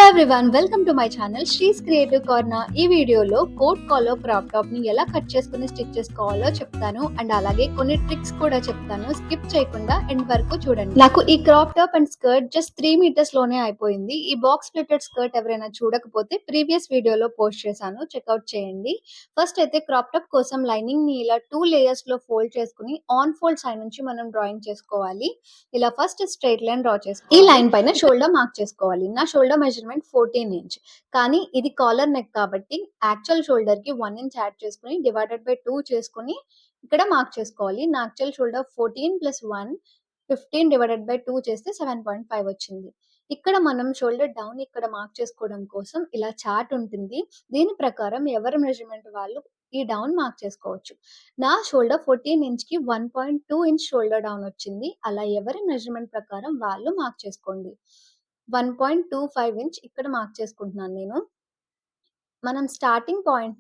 Everyone, welcome to my channel శ్రీస్ creative corner. ఈ వీడియోలో coat caller crop top ని ఎలా కట్ చేసుకుని స్టిచ్ చేసుకోవాలో చెప్తాను అండ్ అలాగే కొన్ని ట్రిక్స్ కూడా చెప్తాను. స్కిప్ చేయకుండా ఎండ్ వరకు చూడండి. నాకు ఈ crop top and skirt just 3 metres లోనే అయిపోయింది. ఈ బాక్స్ ప్లేటెడ్ స్కర్ట్ ఎవరైనా చూడకపోతే ప్రీవియస్ వీడియోలో పోస్ట్ చేశాను, చెక్అవుట్ చేయండి. ఫస్ట్ అయితే క్రాప్ టాప్ కోసం లైనింగ్ ని ఇలా 2 లేయర్స్ లో ఫోల్డ్ చేసుకుని ఆన్ ఫోల్డ్ సైడ్ నుంచి మనం డ్రాయింగ్ చేసుకోవాలి. ఇలా ఫస్ట్ స్ట్రైట్ లైన్ డ్రా చేసుకోవాలి. ఈ లైన్ పైన షోల్డర్ మార్క్ చేసుకోవాలి. నా షోల్డర్ మెజర్మెంట్ 14 ఇంచ్, కానీ ఇది కాలర్ నెక్ కాబట్టి యాక్చువల్ షోల్డర్ కి 1 ఇంచ్ యాడ్ చేసుకుని డివైడెడ్ బై 2 చేసుకుని ఇక్కడ మార్క్ చేసుకోవాలి. నా actual shoulder 14 plus 1 15 divided by 2 చేస్తే 7.5 వచ్చింది. ఇక్కడ మనం షోల్డర్ డౌన్ ఇక్కడ మార్క్ చేసుకోవడం కోసం ఇలా చార్ట్ ఉంటుంది. దీని ప్రకారం ఎవరి మెజర్మెంట్ వాళ్ళు ఈ డౌన్ మార్క్ చేసుకోవచ్చు. నా షోల్డర్ 14 ఇంచ్ కి 1.2 ఇంచ్ షోల్డర్ డౌన్ వచ్చింది. అలా ఎవరి మెజర్మెంట్ ప్రకారం వాళ్ళు మార్క్ చేసుకోండి. 1.25 ఇంచ్ ఇక్కడ మార్క్ చేసుకుంటున్నాను నేను. మనం స్టార్టింగ్ పాయింట్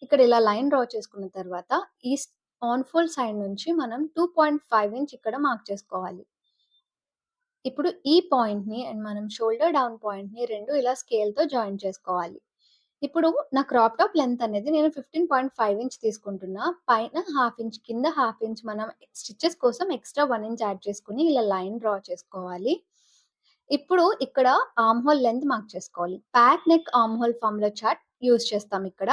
ఇక్కడ ఇలా లైన్ డ్రా చేసుకున్న తర్వాత ఈ ఆన్ ఫోల్డ్ సైడ్ నుంచి మనం 2.5 ఇంచ్ ఇక్కడ మార్క్ చేసుకోవాలి. ఇప్పుడు ఈ పాయింట్ ని అండ్ మనం షోల్డర్ డౌన్ పాయింట్ ని రెండు ఇలా స్కేల్ తో జాయిన్ చేసుకోవాలి. ఇప్పుడు నా క్రాప్ టాప్ లెంత్ అనేది నేను 15.5 ఇంచ్ తీసుకుంటున్నా. పైన హాఫ్ ఇంచ్, కింద హాఫ్ ఇంచ్ మనం స్టిచెస్ కోసం ఎక్స్ట్రా 1 ఇంచ్ యాడ్ చేసుకుని ఇలా లైన్ డ్రా చేసుకోవాలి. ఇప్పుడు ఇక్కడ ఆర్మ్ హోల్ లెంత్ మార్క్ చేసుకోవాలి. Pack neck arm whole formula chart use చేస్తాం. ఇక్కడ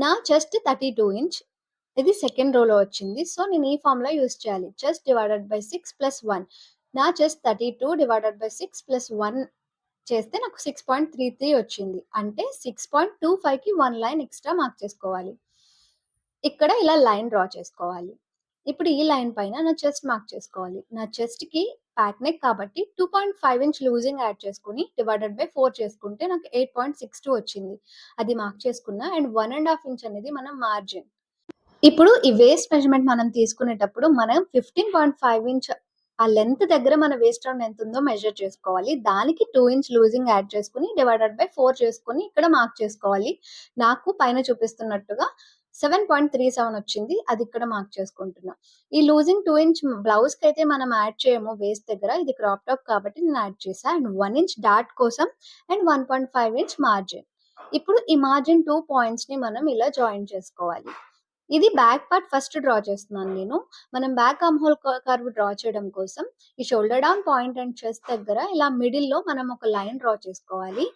నా చెస్ట్ 32 ఇంచ్, ఇది సెకండ్ రోలో వచ్చింది. సో నేను ఈ ఫార్ములా యూజ్ చేయాలి. Chest divided by 6 plus 1. నా చెస్ట్ 32 డివైడెడ్ బై 6 ప్లస్ 1 చేస్తే నాకు 6.33 వచ్చింది. అంటే 6.25 కి 1 లైన్ ఎక్స్ట్రా మార్క్ చేసుకోవాలి. ఇక్కడ ఇలా లైన్ డ్రా చేసుకోవాలి. ఇప్పుడు ఈ లైన్ పైన నా చెస్ట్ మార్క్ చేసుకోవాలి. నా చెస్ట్ కి ప్యాక్ నెక్ కాబట్టి 2.5 ఇంచ్ లూజింగ్ యాడ్ చేసుకుని డివైడెడ్ బై 4 చేసుకుంటే నాకు 8.62 వచ్చింది. అది మార్క్ చేసుకున్నా. అండ్ 1.5 ఇంచ్ అనేది మనం మార్జిన్. ఇప్పుడు ఈ వేస్ట్ మెజర్మెంట్ మనం తీసుకునేటప్పుడు మనం 15.5 ఇంచ్ ఆ లెంత్ దగ్గర మన వేస్ట్ రౌండ్ ఎంత ఉందో మెజర్ చేసుకోవాలి. దానికి 2 ఇంచ్ లూజింగ్ యాడ్ చేసుకుని డివైడెడ్ బై 4 చేసుకుని ఇక్కడ మార్క్ చేసుకోవాలి. నాకు పైన చూపిస్తున్నట్టుగా 7.37 వచ్చింది. అది ఇక్కడ మార్క్ చేసుకుంటున్నా. ఈ లూజింగ్ 2 ఇంచ్ బ్లౌజ్ కి అయితే మనం యాడ్ చేయము వేస్ట్ దగ్గర, ఇది క్రాప్ టాప్ కాబట్టి నేను యాడ్ చేసా. అండ్ 1 ఇంచ్ డాట్ కోసం అండ్ 1.5 ఇంచ్ మార్జిన్. ఇప్పుడు ఈ మార్జిన్ 2 పాయింట్స్ ని మనం ఇలా జాయిన్ చేసుకోవాలి. ఇది బ్యాక్ పార్ట్ ఫస్ట్ డ్రా చేస్తున్నాను నేను. మనం back arm hole curve draw చేయడం కోసం ఈ shoulder down point and chest దగ్గర ఇలా మిడిల్ లో మనం ఒక లైన్ డ్రా చేసుకోవాలి.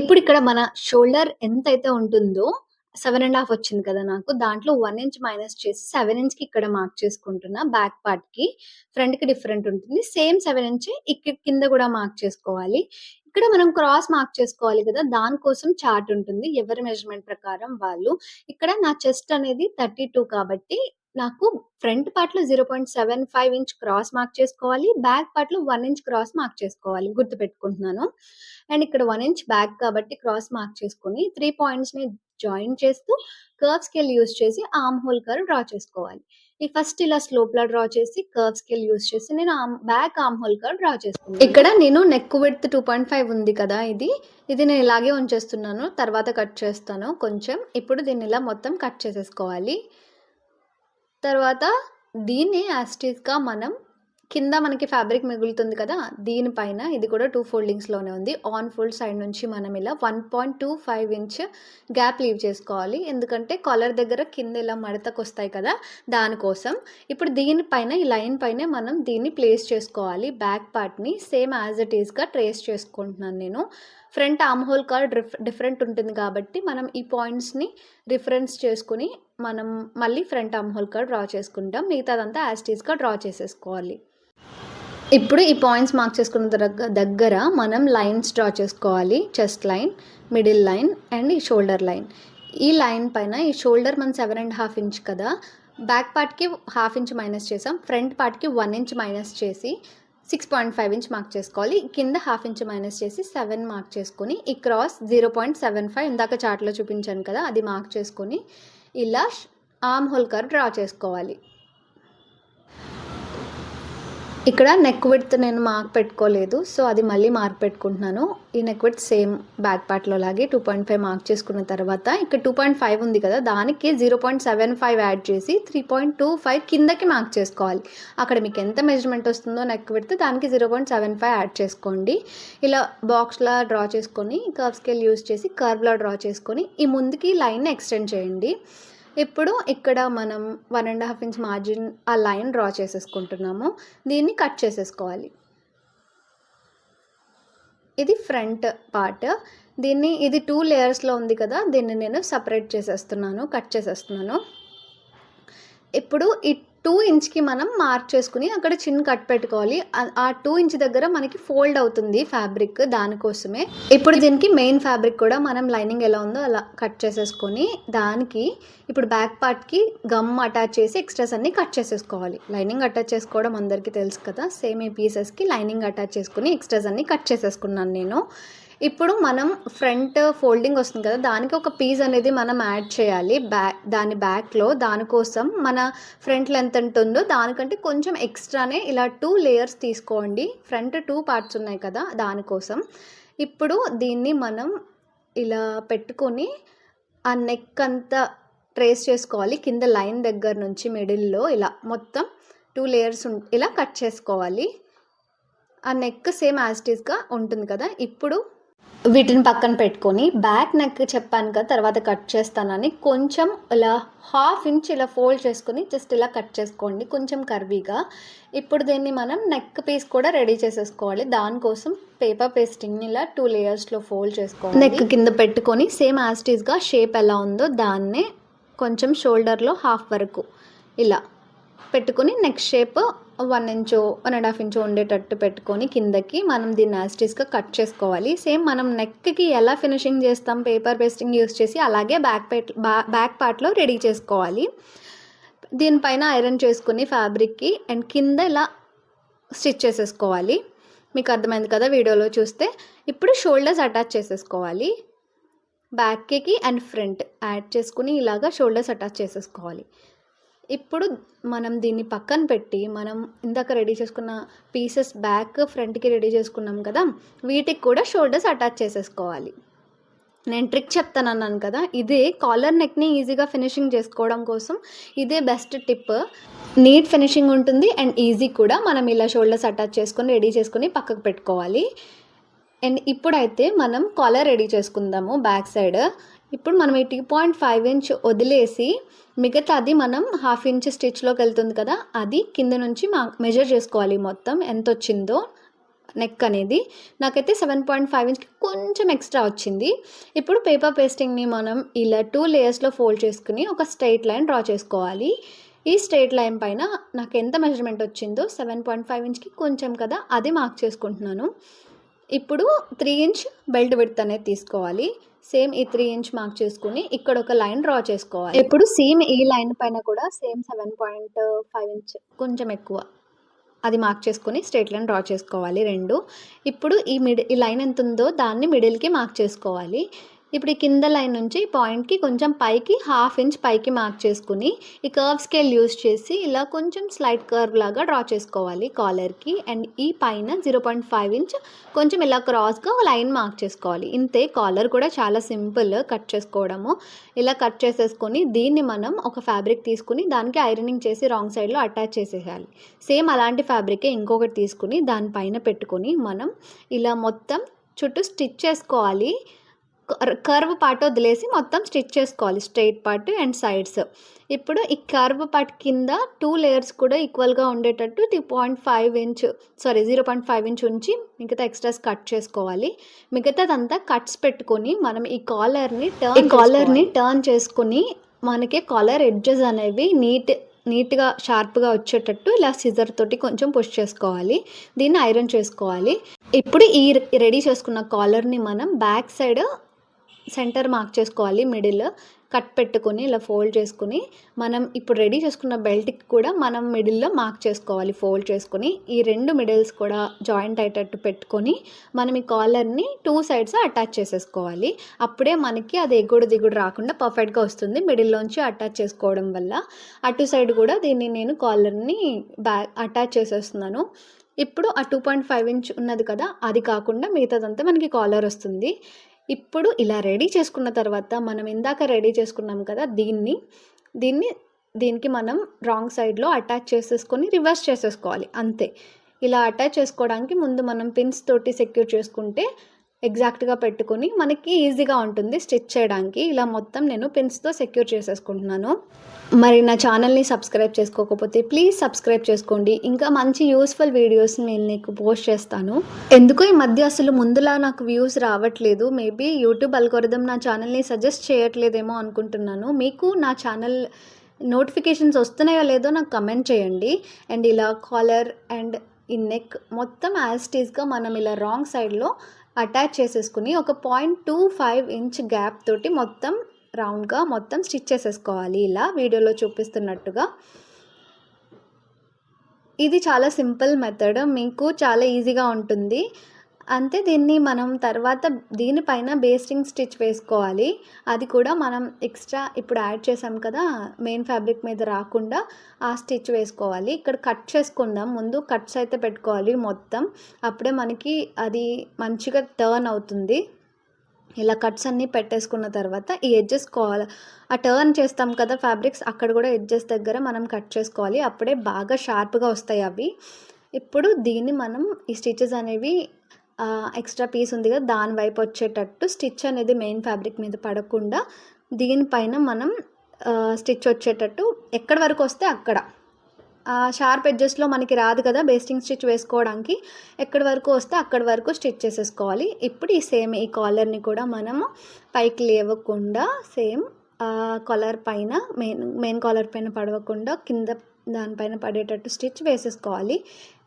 ఇప్పుడు ఇక్కడ మన షోల్డర్ ఎంతైతే ఉంటుందో 7.5 వచ్చింది కదా నాకు, దాంట్లో 1 ఇంచ్ మైనస్ చేసి 7 ఇంచ్ కి ఇక్కడ మార్క్ చేసుకుంటున్నా. బ్యాక్ పార్ట్ కి ఫ్రంట్ కి డిఫరెంట్ ఉంటుంది. సేమ్ 7 ఇంచ్ ఇక్కడ కింద కూడా మార్క్ చేసుకోవాలి. ఇక్కడ మనం క్రాస్ మార్క్ చేసుకోవాలి కదా, దానికోసం చార్ట్ ఉంటుంది. ఎవరి మెజర్మెంట్ ప్రకారం వాళ్ళు. ఇక్కడ నా చెస్ట్ అనేది 32 కాబట్టి నాకు ఫ్రంట్ పార్ట్ లో 0.75 ఇంచ్ క్రాస్ మార్క్ చేసుకోవాలి. బ్యాక్ పార్ట్ లో 1 ఇంచ్ క్రాస్ మార్క్ చేసుకోవాలి. గుర్తు పెట్టుకుంటున్నాను. అండ్ ఇక్కడ 1 ఇంచ్ బ్యాక్ కాబట్టి క్రాస్ మార్క్ చేసుకుని 3 పాయింట్స్ ని జాయిన్ చేస్తూ కర్వ్ స్కేల్ యూజ్ చేసి ఆర్మ్ హోల్ కర్వ్ డ్రా చేసుకోవాలి. ఈ ఫస్ట్ ఇలా స్లోప్ లా డ్రా చేసి కర్వ్ స్కేల్ యూజ్ చేసి నేను back arm hole curve draw చేసుకున్నాను. ఇక్కడ నేను నెక్ విడ్త్ 2.5 ఉంది కదా, ఇది నేను ఇలాగే ఉంచేస్తున్నాను. తర్వాత కట్ చేస్తాను కొంచెం. ఇప్పుడు దీన్ని ఇలా మొత్తం కట్ చేసేసుకోవాలి. తర్వాత దీన్ని యాస్టీస్ గా మనం కింద మనకి ఫ్యాబ్రిక్ మిగులుతుంది కదా, దీనిపైన ఇది కూడా 2 ఫోల్డింగ్స్ లోనే ఉంది. ఆన్ ఫోల్డ్ సైడ్ నుంచి మనం ఇలా 1.25 ఇంచ్ గ్యాప్ లీవ్ చేసుకోవాలి. ఎందుకంటే కాలర్ దగ్గర కింద ఇలా మడతకు వస్తాయి కదా, దానికోసం. ఇప్పుడు దీనిపైన ఈ లైన్ పైన మనం దీన్ని ప్లేస్ చేసుకోవాలి. బ్యాక్ పార్ట్ ని సేమ్ యాజ్ ఇట్ ఈస్ గా ట్రేస్ చేసుకుంటున్నాను నేను. Front arm hole curve different ఉంటుంది కాబట్టి మనం ఈ పాయింట్స్ ని రిఫరెన్స్ చేసుకుని మనం మళ్ళీ front arm hole curve draw చేసుకుంటాం. మిగతాదంతా యాజ్ ఇట్ ఈస్ గా డ్రా చేసేసుకోవాలి. ఇప్పుడు ఈ పాయింట్స్ మార్క్ చేసుకున్న దగ్గర మనం లైన్స్ డ్రా చేసుకోవాలి. Chest line, middle line and ఈ షోల్డర్ లైన్. ఈ లైన్ పైన ఈ షోల్డర్ మన 7.5 ఇంచ్ కదా, బ్యాక్ పార్ట్కి హాఫ్ ఇంచ్ మైనస్ చేసాం. ఫ్రంట్ పార్ట్కి 1 ఇంచ్ మైనస్ చేసి 6.5 ఇంచ్ మార్క్ చేసుకోవాలి. కింద హాఫ్ ఇంచ్ మైనస్ చేసి 7 మార్క్ చేసుకొని ఈ క్రాస్ 0.75 ఇందాక చార్ట్లో చూపించాను కదా, అది మార్క్ చేసుకొని ఇలా ఆర్మ్ హోల్ కర్వ్ డ్రా చేసుకోవాలి. ఇక్కడ నెక్ విడ్త్ నేను మార్క్ పెట్టుకోలేదు, సో అది మళ్ళీ మార్క్ పెట్టుకుంటున్నాను. ఈ నెక్ విడ్త్ సేమ్ బ్యాక్ పార్ట్లో లాగే 2.5 మార్క్ చేసుకున్న తర్వాత ఇక్కడ 2.5 ఉంది కదా, దానికి 0.75 యాడ్ చేసి 3.25 కిందకి మార్క్ చేసుకోవాలి. అక్కడ మీకు ఎంత మెజర్మెంట్ వస్తుందో నెక్ విడ్త్ దానికి 0.75 యాడ్ చేసుకోండి. ఇలా బాక్స్లా డ్రా చేసుకొని కర్వ్ స్కేల్ యూజ్ చేసి కర్వ్లా డ్రా చేసుకొని ఈ ముందుకి లైన్ ఎక్స్టెండ్ చేయండి. ఇప్పుడు ఇక్కడ మనం 1.5 ఇంచ్ మార్జిన్ ఆ లైన్ డ్రా చేసేసుకుంటున్నాము. దీన్ని కట్ చేసేసుకోవాలి. ఇది ఫ్రంట్ పార్ట్. ఇది 2 లేయర్స్లో ఉంది కదా, దీన్ని నేను సపరేట్ చేసేస్తున్నాను, కట్ చేసేస్తున్నాను. ఇప్పుడు ఈ 2 ఇంచ్కి మనం మార్క్ చేసుకుని అక్కడ చిన్న కట్ పెట్టుకోవాలి. ఆ 2 ఇంచ్ దగ్గర మనకి ఫోల్డ్ అవుతుంది ఫ్యాబ్రిక్, దానికోసమే. ఇప్పుడు దీనికి మెయిన్ ఫ్యాబ్రిక్ కూడా మనం లైనింగ్ ఎలా ఉందో అలా కట్ చేసేసుకొని దానికి ఇప్పుడు బ్యాక్ పార్ట్కి గమ్ అటాచ్ చేసి ఎక్స్ట్రాస్ అన్ని కట్ చేసేసుకోవాలి. లైనింగ్ అటాచ్ చేసుకోవడం అందరికీ తెలుసు కదా, సేమ్ ఈ పీసెస్కి లైనింగ్ అటాచ్ చేసుకుని ఎక్స్ట్రాస్ అన్ని కట్ చేసేసుకున్నాను నేను. ఇప్పుడు మనం ఫ్రంట్ ఫోల్డింగ్ వస్తుంది కదా, దానికి ఒక పీస్ అనేది మనం యాడ్ చేయాలి దాని బ్యాక్లో. దానికోసం మన ఫ్రంట్ లెంత్ ఎంత ఉందో దానికంటే కొంచెం ఎక్స్ట్రానే ఇలా 2 లేయర్స్ తీసుకోండి. ఫ్రంట్ 2 పార్ట్స్ ఉన్నాయి కదా, దానికోసం. ఇప్పుడు దీన్ని మనం ఇలా పెట్టుకొని ఆ నెక్ అంతా ట్రేస్ చేసుకోవాలి. కింద లైన్ దగ్గర నుంచి మిడిల్లో ఇలా మొత్తం 2 లేయర్స్ ఇలా కట్ చేసుకోవాలి. ఆ నెక్ సేమ్ యాజ్ ఇట్ ఈస్గా ఉంటుంది కదా. ఇప్పుడు వీటిని పక్కన పెట్టుకొని బ్యాక్ నెక్ చెప్పాను కదా తర్వాత కట్ చేస్తానని, కొంచెం ఇలా 1/2 ఇంచ్ ఇలా ఫోల్డ్ చేసుకుని జస్ట్ ఇలా కట్ చేసుకోండి, కొంచెం కర్వీగా. ఇప్పుడు దీన్ని మనం నెక్ పీస్ కూడా రెడీ చేసేసుకోవాలి. దానికోసం పేపర్ పేస్టింగ్ని ఇలా 2 లేయర్స్లో ఫోల్డ్ చేసుకోవాలి. నెక్ కింద పెట్టుకొని సేమ్ యాజ్ ఇట్ ఈస్గా షేప్ ఎలా ఉందో దాన్నే కొంచెం షోల్డర్లో 1/2 వరకు ఇలా పెట్టుకొని నెక్ షేప్ 1 ఇంచు 1.5 ఇంచు ఉండేటట్టు పెట్టుకొని కిందకి మనం దీన్ని యాస్టీస్గా కట్ చేసుకోవాలి. సేమ్ మనం నెక్కి ఎలా ఫినిషింగ్ చేస్తాం పేపర్ పేస్టింగ్ యూస్ చేసి, అలాగే బ్యాక్ పార్ట్లో రెడీ చేసుకోవాలి. దీనిపైన ఐరన్ చేసుకుని ఫ్యాబ్రిక్కి అండ్ కింద ఇలా స్టిచ్ చేసేసుకోవాలి. మీకు అర్థమైంది కదా వీడియోలో చూస్తే. ఇప్పుడు షోల్డర్స్ అటాచ్ చేసేసుకోవాలి. బ్యాక్కి అండ్ ఫ్రంట్ యాడ్ చేసుకుని ఇలాగా షోల్డర్స్ అటాచ్ చేసేసుకోవాలి. ఇప్పుడు మనం దీన్ని పక్కన పెట్టి మనం ఇందాక రెడీ చేసుకున్న పీసెస్ బ్యాక్ ఫ్రంట్కి రెడీ చేసుకున్నాం కదా, వీటికి కూడా షోల్డర్స్ అటాచ్ చేసేసుకోవాలి. నేను ట్రిక్ చెప్తానన్నాను కదా, ఇదే కాలర్ నెక్ని ఈజీగా ఫినిషింగ్ చేసుకోవడం కోసం ఇదే బెస్ట్ టిప్. నీట్ ఫినిషింగ్ ఉంటుంది అండ్ ఈజీ కూడా. మనం ఇలా షోల్డర్స్ అటాచ్ చేసుకొని రెడీ చేసుకొని పక్కకు పెట్టుకోవాలి. అండ్ ఇప్పుడైతే మనం కాలర్ రెడీ చేసుకుందాము బ్యాక్ సైడ్. ఇప్పుడు మనం ఈ 2.5 ఇంచ్ వదిలేసి మిగతాది మనం 1/2 ఇంచ్ స్టిచ్లోకి వెళ్తుంది కదా, అది కింద నుంచి మెజర్ చేసుకోవాలి మొత్తం ఎంత వచ్చిందో నెక్ అనేది. నాకైతే 7.5 ఇంచ్కి కొంచెం ఎక్స్ట్రా వచ్చింది. ఇప్పుడు పేపర్ పేస్టింగ్ని మనం ఇలా 2 లేయర్స్లో ఫోల్డ్ చేసుకుని ఒక స్ట్రైట్ లైన్ డ్రా చేసుకోవాలి. ఈ స్ట్రైట్ లైన్ పైన నాకు ఎంత మెజర్మెంట్ వచ్చిందో 7.5 ఇంచ్కి కొంచెం కదా, అది మార్క్ చేసుకుంటున్నాను. ఇప్పుడు 3 ఇంచ్ బెల్ట్ విడ్త్ అనేది తీసుకోవాలి. సేమ్ ఈ 3 ఇంచ్ మార్క్ చేసుకుని ఇక్కడ ఒక లైన్ డ్రా చేసుకోవాలి. ఇప్పుడు సేమ్ ఈ లైన్ పైన కూడా సేమ్ 7.5 ఇంచ్ కొంచెం ఎక్కువ అది మార్క్ చేసుకుని స్ట్రైట్ లైన్ డ్రా చేసుకోవాలి 2. ఇప్పుడు ఈ లైన్ ఎంత ఉందో దాన్ని మిడిల్కి మార్క్ చేసుకోవాలి. ఇప్పుడు ఈ కింద లైన్ నుంచి పాయింట్కి కొంచెం పైకి 1/2 ఇంచ్ పైకి మార్క్ చేసుకుని ఈ కర్వ్ స్కేల్ యూజ్ చేసి ఇలా కొంచెం స్లైడ్ కర్వ్ లాగా డ్రా చేసుకోవాలి కాలర్కి. అండ్ ఈ పైన 0.5 ఇంచ్ కొంచెం ఇలా క్రాస్గా లైన్ మార్క్ చేసుకోవాలి. ఇంతే, కాలర్ కూడా చాలా సింపుల్ కట్ చేసుకోవడము. ఇలా కట్ చేసేసుకొని దీన్ని మనం ఒక ఫ్యాబ్రిక్ తీసుకుని దానికి ఐరనింగ్ చేసి రాంగ్ సైడ్లో అటాచ్ చేసేయాలి. సేమ్ అలాంటి ఫ్యాబ్రికే ఇంకొకటి తీసుకుని దానిపైన పెట్టుకొని మనం ఇలా మొత్తం చుట్టూ స్టిచ్ చేసుకోవాలి. కర్వ్ పార్ట్ వదిలేసి మొత్తం స్టిచ్ చేసుకోవాలి, స్ట్రైట్ పార్ట్ అండ్ సైడ్స్. ఇప్పుడు ఈ కర్వ్ పార్ట్ కింద 2 లేయర్స్ కూడా ఈక్వల్గా ఉండేటట్టు 0.5 ఇంచ్ ఉంచి మిగతా ఎక్స్ట్రాస్ కట్ చేసుకోవాలి. మిగతాదంతా కట్స్ పెట్టుకొని మనం ఈ కాలర్ని టర్న్ చేసుకొని మనకి కాలర్ ఎడ్జెస్ అనేవి నీట్గా షార్ప్గా వచ్చేటట్టు ఇలా సిజర్ తోటి కొంచెం పుష్ చేసుకోవాలి. దీన్ని ఐరన్ చేసుకోవాలి. ఇప్పుడు ఈ రెడీ చేసుకున్న కాలర్ని మనం బ్యాక్ సైడ్ సెంటర్ మార్క్ చేసుకోవాలి. మిడిల్ కట్ పెట్టుకొని ఇలా ఫోల్డ్ చేసుకుని మనం ఇప్పుడు రెడీ చేసుకున్న బెల్ట్కి కూడా మనం మిడిల్లో మార్క్ చేసుకోవాలి ఫోల్డ్ చేసుకొని. ఈ 2 మిడిల్స్ కూడా జాయింట్ అయ్యేటట్టు పెట్టుకొని మనం ఈ కాలర్ని 2 సైడ్స్ అటాచ్ చేసేసుకోవాలి. అప్పుడే మనకి అది ఎగుడు దిగుడు రాకుండా పర్ఫెక్ట్గా వస్తుంది మిడిల్లోంచి అటాచ్ చేసుకోవడం వల్ల. అటు సైడ్ కూడా దీన్ని నేను కాలర్ని అటాచ్ చేసేస్తున్నాను. ఇప్పుడు ఆ 2.5 ఇంచ్ ఉన్నది కదా, అది కాకుండా మిగతాదంతా మనకి కాలర్ వస్తుంది. ఇప్పుడు ఇలా రెడీ చేసుకున్న తర్వాత మనం ఇందాక రెడీ చేసుకున్నాం కదా, దీనికి మనం రాంగ్ సైడ్లో అటాచ్ చేసేసుకొని రివర్స్ చేసేసుకోవాలి అంతే. ఇలా అటాచ్ చేసుకోవడానికి ముందు మనం పిన్స్ తోటి సెక్యూర్ చేసుకుంటే ఎగ్జాక్ట్గా పెట్టుకొని మనకి ఈజీగా ఉంటుంది స్టిచ్ చేయడానికి. ఇలా మొత్తం నేను పిన్స్తో సెక్యూర్ చేసేసుకుంటున్నాను. మరి నా ఛానల్ని సబ్స్క్రైబ్ చేసుకోకపోతే ప్లీజ్ సబ్స్క్రైబ్ చేసుకోండి. ఇంకా మంచి యూస్ఫుల్ వీడియోస్ నేను నీకు పోస్ట్ చేస్తాను. ఎందుకో ఈ మధ్య అసలు ముందులా నాకు వ్యూస్ రావట్లేదు. మేబీ యూట్యూబ్ అల్గోరిథం నా ఛానల్ని సజెస్ట్ చేయట్లేదేమో అనుకుంటున్నాను. మీకు నా ఛానల్ నోటిఫికేషన్స్ వస్తున్నాయో లేదో నాకు కమెంట్ చేయండి. అండ్ ఇలా కాలర్ అండ్ ఈ నెక్ మొత్తం యాజ్ ఇట్ ఈస్గా మనం ఇలా రాంగ్ సైడ్లో అటాచ్ చేసేసుకుని ఒక 0.25 ఇంచ్ గ్యాప్ తోటి మొత్తం రౌండ్గా మొత్తం స్టిచ్ చేసేసుకోవాలి. ఇలా వీడియోలో చూపిస్తున్నట్టుగా. ఇది చాలా సింపుల్ మెథడ్, మీకు చాలా ఈజీగా ఉంటుంది. అంతే. దీన్ని మనం తర్వాత దీనిపైన బేస్టింగ్ స్టిచ్ వేసుకోవాలి. అది కూడా మనం ఎక్స్ట్రా ఇప్పుడు యాడ్ చేసాం కదా, మెయిన్ ఫ్యాబ్రిక్ మీద రాకుండా ఆ స్టిచ్ వేసుకోవాలి. ఇక్కడ కట్ చేసుకుందాం. ముందు కట్స్ అయితే పెట్టుకోవాలి మొత్తం, అప్పుడే మనకి అది మంచిగా టర్న్ అవుతుంది. ఇలా కట్స్ అన్నీ పెట్టేసుకున్న తర్వాత ఈ ఎడ్జెస్ ఆ టర్న్ చేస్తాం కదా ఫ్యాబ్రిక్స్, అక్కడ కూడా ఎడ్జెస్ దగ్గర మనం కట్ చేసుకోవాలి. అప్పుడే బాగా షార్ప్గా వస్తాయి అవి. ఇప్పుడు దీన్ని మనం ఈ స్టిచెస్ అనేవి ఎక్స్ట్రా పీస్ ఉంది కదా, దాని వైపు వచ్చేటట్టు స్టిచ్ అనేది మెయిన్ ఫ్యాబ్రిక్ మీద పడకుండా దీనిపైన మనం స్టిచ్ వచ్చేటట్టు ఎక్కడి వరకు వస్తే అక్కడ, షార్ప్ ఎడ్జెస్లో మనకి రాదు కదా బేస్టింగ్ స్టిచ్ వేసుకోవడానికి, ఎక్కడి వరకు వస్తే అక్కడి వరకు స్టిచ్ చేసేసుకోవాలి. ఇప్పుడు ఈ కాలర్ని కూడా మనము పైకి లేవకుండా సేమ్ కాలర్ పైన మెయిన్ కాలర్ పైన పడవకుండా కింద దానిపైన పడేటట్టు స్టిచ్ వేసేసుకోవాలి.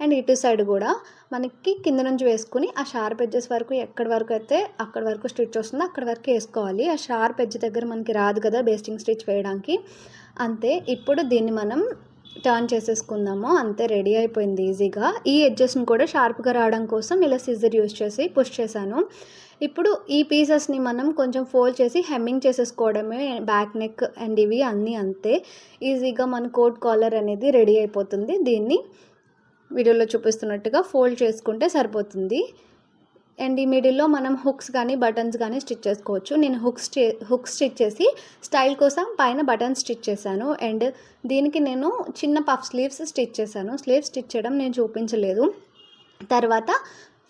అండ్ ఇటు సైడ్ కూడా మనకి కింద నుంచి వేసుకుని ఆ షార్ప్ ఎడ్జెస్ వరకు ఎక్కడి వరకు అయితే అక్కడి వరకు స్టిచ్ వస్తుందో అక్కడి వరకు వేసుకోవాలి. ఆ షార్ప్ ఎడ్జ్ దగ్గర మనకి రాదు కదా బేస్టింగ్ స్టిచ్ వేయడానికి. అంతే. ఇప్పుడు దీన్ని మనం టర్న్ చేసేసుకుందాము. అంతే, రెడీ అయిపోయింది ఈజీగా. ఈ ఎడ్జెస్ని కూడా షార్ప్గా రావడం కోసం ఇలా సిజర్ యూజ్ చేసి పుష్ చేశాను. ఇప్పుడు ఈ పీసెస్ని మనం కొంచెం ఫోల్డ్ చేసి హెమ్మింగ్ చేసేసుకోవడమే. బ్యాక్ నెక్ అండ్ ఇవి అన్నీ అంతే. ఈజీగా మన కోట్ కాలర్ అనేది రెడీ అయిపోతుంది. దీన్ని వీడియోలో చూపిస్తున్నట్టుగా ఫోల్డ్ చేసుకుంటే సరిపోతుంది. అండ్ ఈ మిడిల్లో మనం హుక్స్ కానీ బటన్స్ కానీ స్టిచ్ చేసుకోవచ్చు. నేను హుక్స్ స్టిచ్ చేసి స్టైల్ కోసం పైన బటన్స్ స్టిచ్ చేశాను. అండ్ దీనికి నేను చిన్న పఫ్ స్లీవ్స్ స్టిచ్ చేశాను. స్లీవ్స్ స్టిచ్ చేయడం నేను చూపించలేదు. తర్వాత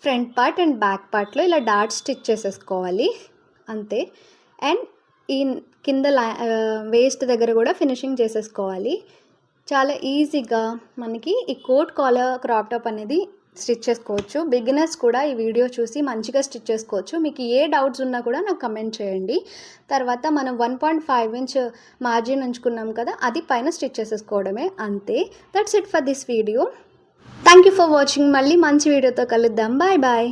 ఫ్రంట్ పార్ట్ అండ్ బ్యాక్ పార్ట్లో ఇలా డాట్స్ స్టిచ్ చేసేసుకోవాలి అంతే. అండ్ ఈ కింద వేస్ట్ దగ్గర కూడా ఫినిషింగ్ చేసేసుకోవాలి. చాలా ఈజీగా మనకి ఈ కోట్ కాలర్ క్రాప్ టాప్ అనేది స్టిచ్ చేసుకోవచ్చు. బిగినర్స్ కూడా ఈ వీడియో చూసి మంచిగా స్టిచ్ చేసుకోవచ్చు. మీకు ఏ డౌట్స్ ఉన్నా కూడా నాకు కమెంట్ చేయండి. తర్వాత మనం 1.5 ఇంచ్ మార్జిన్ ఉంచుకున్నాం కదా, అది పైన స్టిచ్ చేసేసుకోవడమే అంతే. That's it for this video. Thank you for watching. మళ్ళీ మంచి వీడియోతో కలుద్దాం. Bye bye.